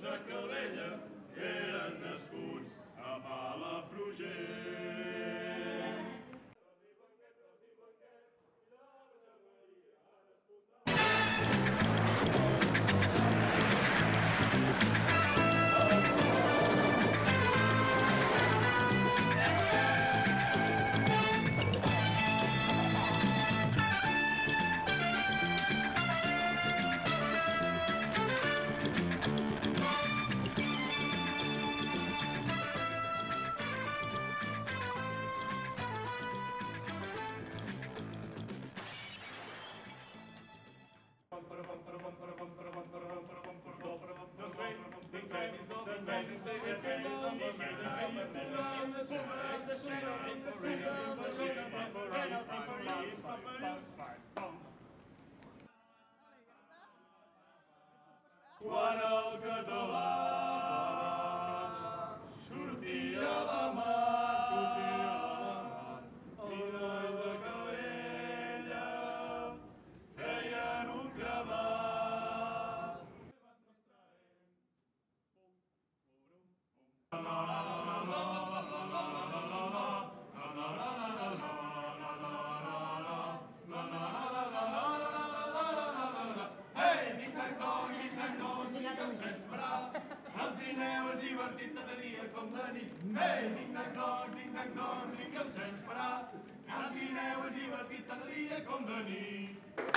A Calella eren nascuts a Palafrugell. Quan el català sortia a la mar, els nois de Calella feien un cremat. El trineu és divertit cada dia com de nit. Ei, ding-dang-dong, ding-dang-dong, ringa el sens parar. El trineu és divertit cada dia com de nit.